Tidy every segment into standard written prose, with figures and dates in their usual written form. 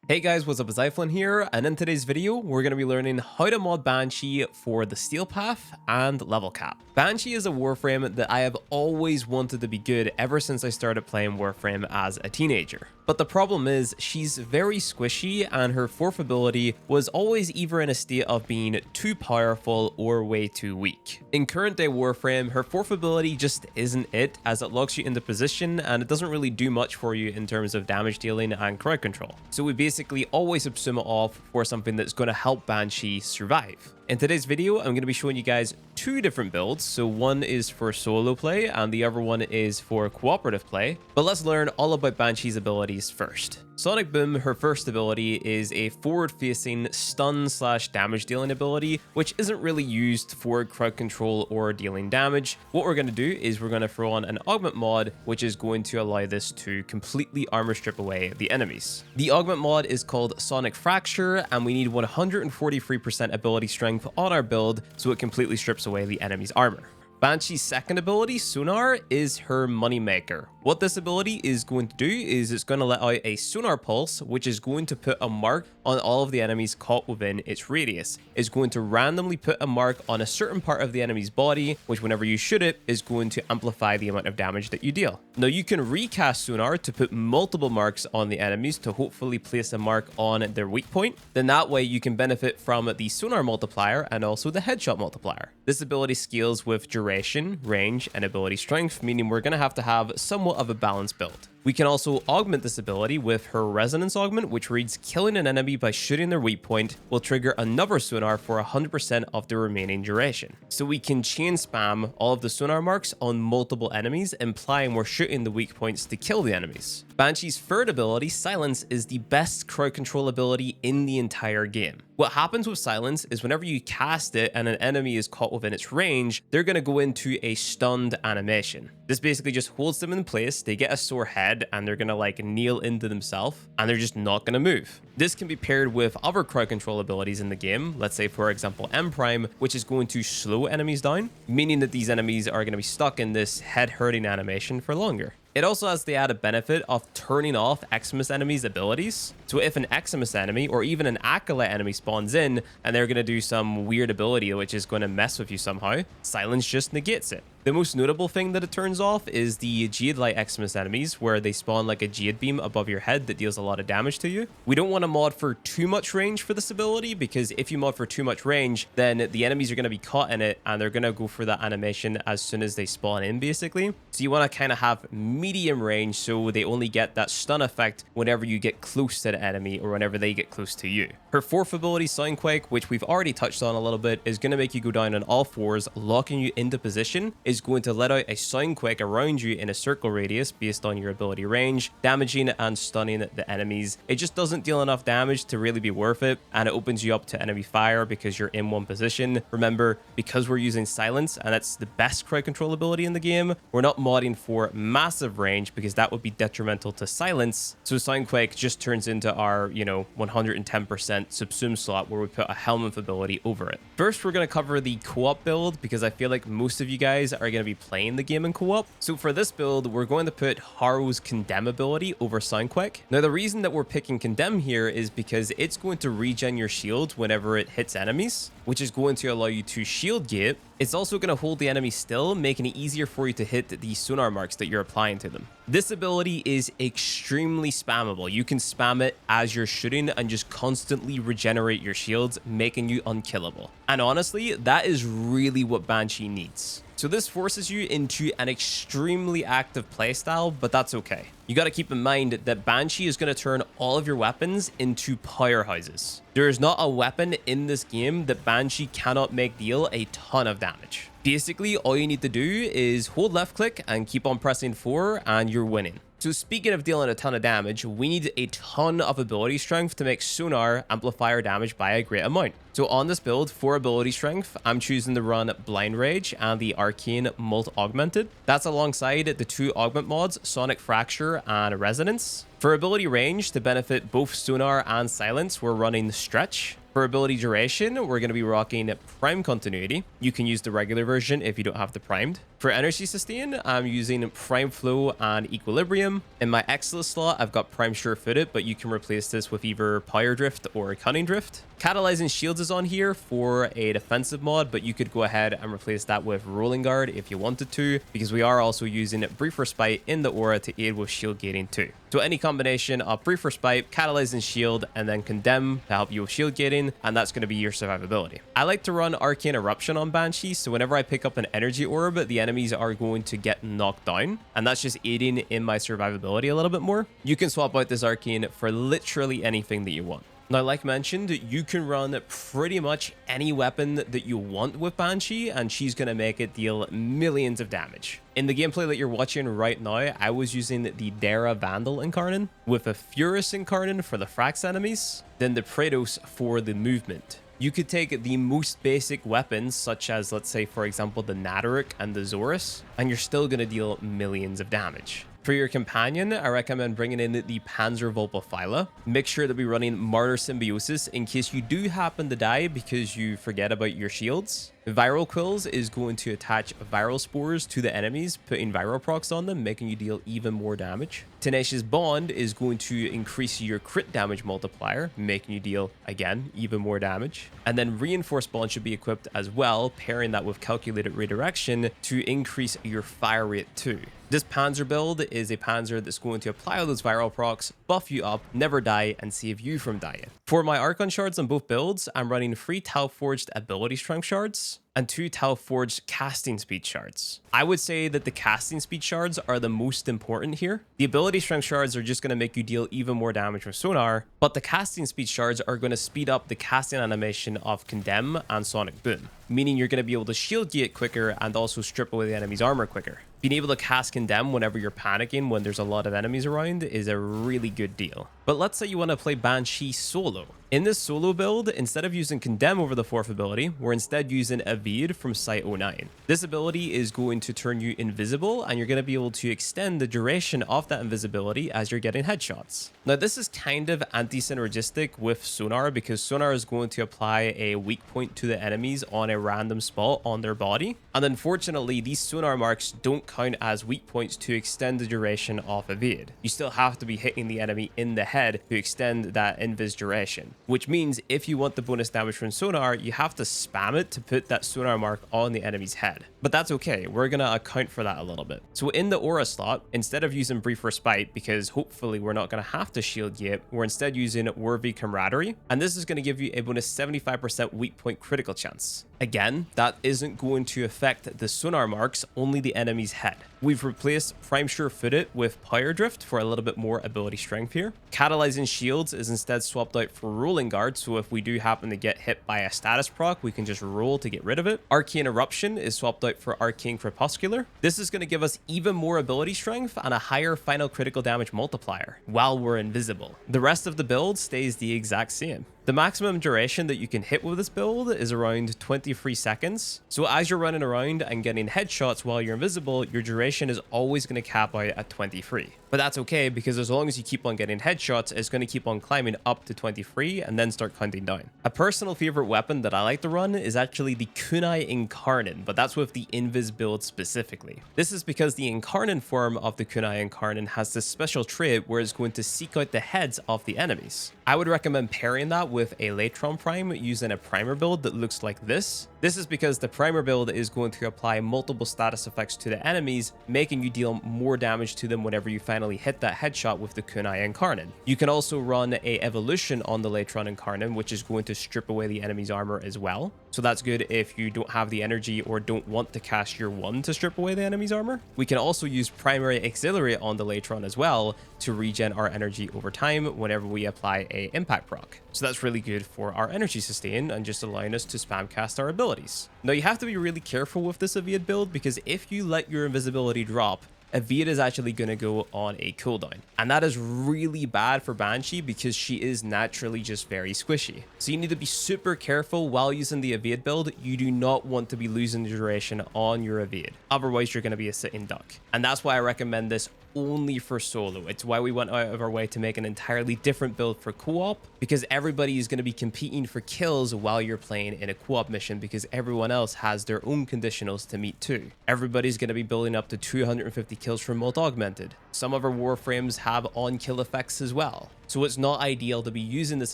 Hey guys, what's up? It's iFlynn here, and in today's video, we're going to be learning how to mod Banshee for the steel path and level cap. Banshee is a Warframe that I have always wanted to be good ever since I started playing Warframe as a teenager. But the problem is, she's very squishy and her fourth ability was always either in a state of being too powerful or way too weak. In current day Warframe, her fourth ability just isn't it, as it locks you into position and it doesn't really do much for you in terms of damage dealing and crowd control. So we basically always assume it off for something that's going to help Banshee survive. In today's video, I'm going to be showing you guys two different builds. So one is for solo play and the other one is for cooperative play. But let's learn all about Banshee's abilities first. Sonic Boom, her first ability, is a forward-facing stun/damage dealing ability, which isn't really used for crowd control or dealing damage. What we're going to do is we're going to throw on an augment mod, which is going to allow this to completely armor strip away the enemies. The augment mod is called Sonic Fracture, and we need 143% ability strength on our build, so it completely strips away the enemy's armor. Banshee's second ability, Sonar, is her moneymaker. What this ability is going to do is it's going to let out a sonar pulse, which is going to put a mark on all of the enemies caught within its radius. It's going to randomly put a mark on a certain part of the enemy's body, which whenever you shoot it, is going to amplify the amount of damage that you deal. Now you can recast Sonar to put multiple marks on the enemies to hopefully place a mark on their weak point. Then that way you can benefit from the Sonar multiplier and also the headshot multiplier. This ability scales with duration, range, and ability strength, meaning we're going to have somewhat of a balanced build. We can also augment this ability with her resonance augment, which reads killing an enemy by shooting their weak point will trigger another sonar for 100% of the remaining duration. So we can chain spam all of the sonar marks on multiple enemies, implying we're shooting the weak points to kill the enemies. Banshee's third ability, Silence, is the best crowd control ability in the entire game. What happens with Silence is whenever you cast it and an enemy is caught within its range, they're going to go into a stunned animation. This basically just holds them in place, they get a sore head, and they're going to like kneel into themselves, and they're just not going to move. This can be paired with other crowd control abilities in the game, let's say for example M Prime, which is going to slow enemies down, meaning that these enemies are going to be stuck in this head hurting animation for longer. It also has the added benefit of turning off Xmas enemies' abilities. So if an Xmas enemy or even an Acolyte enemy spawns in and they're going to do some weird ability which is going to mess with you somehow, Silence just negates it. The most notable thing that it turns off is the Jade Light Xmas enemies, where they spawn like a Jade Beam above your head that deals a lot of damage to you. We don't want to mod for too much range for this ability, because if you mod for too much range, then the enemies are going to be caught in it and they're going to go for that animation as soon as they spawn in, basically. So you want to kind of have medium range so they only get that stun effect whenever you get close to the enemy or whenever they get close to you. Her fourth ability, Soundquake, which we've already touched on a little bit, is going to make you go down on all fours, locking you into position, is going to let out a soundquake around you in a circle radius based on your ability range, damaging and stunning the enemies. It just doesn't deal enough damage to really be worth it, and it opens you up to enemy fire because you're in one position. Remember, because we're using Silence, and that's the best crowd control ability in the game, we're not modding for massive range because that would be detrimental to Silence. So Soundquake just turns into our, 110% subsume slot where we put a Helminth ability over it. First, we're going to cover the co-op build because I feel like most of you guys are going to be playing the game in co-op. So for this build, we're going to put Haro's Condemn ability over Soundquake. Now the reason that we're picking Condemn here is because it's going to regen your shield whenever it hits enemies, which is going to allow you to shield gate. It's also going to hold the enemy still, making it easier for you to hit the sonar marks that you're applying to them. This ability is extremely spammable. You can spam it as you're shooting and just constantly regenerate your shields, making you unkillable. And honestly, that is really what Banshee needs. So this forces you into an extremely active playstyle, but that's okay. You got to keep in mind that Banshee is going to turn all of your weapons into powerhouses. There is not a weapon in this game that Banshee cannot make deal a ton of damage. Basically, all you need to do is hold left click and keep on pressing 4 and you're winning. So speaking of dealing a ton of damage, we need a ton of ability strength to make Sonar amplify our damage by a great amount. So on this build, for ability strength, I'm choosing to run Blind Rage and the Arcane Molt Augmented. That's alongside the two augment mods, Sonic Fracture and Resonance. For ability range, to benefit both Sonar and Silence, we're running Stretch. For ability duration, we're going to be rocking Prime Continuity. You can use the regular version if you don't have the primed. For energy sustain, I'm using Prime Flow and Equilibrium. In my Excellence slot, I've got Prime Sure-Footed, but you can replace this with either Power Drift or Cunning Drift. Catalyzing Shields is on here for a defensive mod, but you could go ahead and replace that with Rolling Guard if you wanted to, because we are also using Brief Respite in the aura to aid with shield gating too. So any combination of Brief Respite, Catalyzing Shield, and then Condemn to help you with shield gating, and that's going to be your survivability. I like to run Arcane Eruption on Banshee, so whenever I pick up an energy orb, the enemies are going to get knocked down, and that's just aiding in my survivability a little bit more. You can swap out this Arcane for literally anything that you want. Now, like mentioned, you can run pretty much any weapon that you want with Banshee, and she's going to make it deal millions of damage. In the gameplay that you're watching right now, I was using the Dara Vandal Incarnon with a Furus Incarnon for the Frax enemies, then the Praetos for the movement. You could take the most basic weapons, such as, let's say, for example, the Nataric and the Zorus, and you're still going to deal millions of damage. For your companion, I recommend bringing in the Panzer Vulpaphyla. Make sure to be running Martyr Symbiosis in case you do happen to die because you forget about your shields. Viral Quills is going to attach viral spores to the enemies, putting viral procs on them, making you deal even more damage. Tenacious Bond is going to increase your crit damage multiplier, making you deal, again, even more damage. And then Reinforced Bond should be equipped as well, pairing that with Calculated Redirection to increase your fire rate too. This Panzer build is a Panzer that's going to apply all those viral procs, buff you up, never die, and save you from dying. For my Archon shards on both builds, I'm running 3 Tau Forged Ability Strength shards and 2 Tau Forged Casting Speed shards. I would say that the Casting Speed shards are the most important here. The Ability Strength shards are just going to make you deal even more damage with Sonar, but the Casting Speed shards are going to speed up the casting animation of Condemn and Sonic Boom, meaning you're going to be able to shield gate quicker and also strip away the enemy's armor quicker. Being able to cast Condemn whenever you're panicking when there's a lot of enemies around is a really good deal. But let's say you want to play Banshee solo. In this solo build, instead of using Condemn over the 4th ability, we're instead using Evade from Site 09. This ability is going to turn you invisible, and you're going to be able to extend the duration of that invisibility as you're getting headshots. Now, this is kind of anti-synergistic with Sonar because Sonar is going to apply a weak point to the enemies on a random spot on their body. And unfortunately, these Sonar marks don't count as weak points to extend the duration of Evade. You still have to be hitting the enemy in the head to extend that invis duration, which means if you want the bonus damage from Sonar, you have to spam it to put that Sonar mark on the enemy's head. But that's okay, we're gonna account for that a little bit. So in the aura slot, instead of using Brief Respite, because hopefully we're not gonna have to shield yet, we're instead using Worthy Camaraderie, and this is gonna give you a bonus 75% weak point critical chance. Again, that isn't going to affect the Sonar marks, only the enemy's head. We've replaced Prime Sure-Footed with Power Drift for a little bit more ability strength here. Catalyzing Shields is instead swapped out for Rolling Guard, so if we do happen to get hit by a status proc, we can just roll to get rid of it. Arcane Eruption is swapped out for Arcane Crepuscular. This is going to give us even more ability strength and a higher final critical damage multiplier while we're invisible. The rest of the build stays the exact same. The maximum duration that you can hit with this build is around 23 seconds. So as you're running around and getting headshots while you're invisible, your duration is always going to cap out at 23. But that's okay, because as long as you keep on getting headshots, it's going to keep on climbing up to 23 and then start counting down. A personal favorite weapon that I like to run is actually the Kunai Incarnon, but that's with the Invis build specifically. This is because the Incarnon form of the Kunai Incarnon has this special trait where it's going to seek out the heads of the enemies. I would recommend pairing that with a Latron Prime using a primer build that looks like this. This is because the primer build is going to apply multiple status effects to the enemies, making you deal more damage to them whenever you finally hit that headshot with the Kunai Incarnon. You can also run a evolution on the Latron Incarnon, which is going to strip away the enemy's armor as well. So that's good if you don't have the energy or don't want to cast your 1 to strip away the enemy's armor. We can also use Primary Auxiliary on the Latron as well to regen our energy over time whenever we apply a impact proc. So that's really good for our energy sustain and just allowing us to spam cast our abilities. Now you have to be really careful with this Evade build, because if you let your invisibility drop, Evade is actually going to go on a cooldown. And that is really bad for Banshee because she is naturally just very squishy. So you need to be super careful while using the Evade build. You do not want to be losing the duration on your Evade. Otherwise, you're going to be a sitting duck. And that's why I recommend this only for solo. It's why we went out of our way to make an entirely different build for co-op, because everybody is going to be competing for kills while you're playing in a co-op mission, because everyone else has their own conditionals to meet too. Everybody's going to be building up to 250 kills from mod augmented. Some of our warframes have on-kill effects as well, so it's not ideal to be using this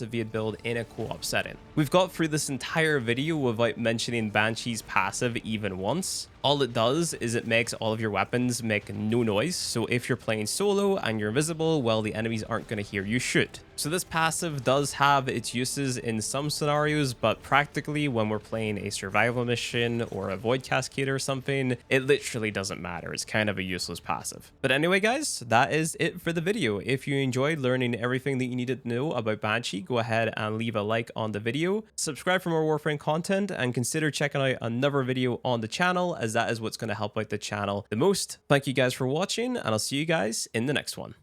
Aviad build in a co-op setting. We've got through this entire video without mentioning Banshee's passive even once. All it does is it makes all of your weapons make no noise, so if you're playing solo and you're invisible, well, the enemies aren't going to hear you shoot. So this passive does have its uses in some scenarios, but practically when we're playing a survival mission or a void cascade or something, it literally doesn't matter. It's kind of a useless passive. But anyway, guys, that is it for the video. If you enjoyed learning everything that you needed to know about Banshee, go ahead and leave a like on the video, subscribe for more Warframe content, and consider checking out another video on the channel, as that is what's going to help out the channel the most. Thank you guys for watching, and I'll see you guys in the next one.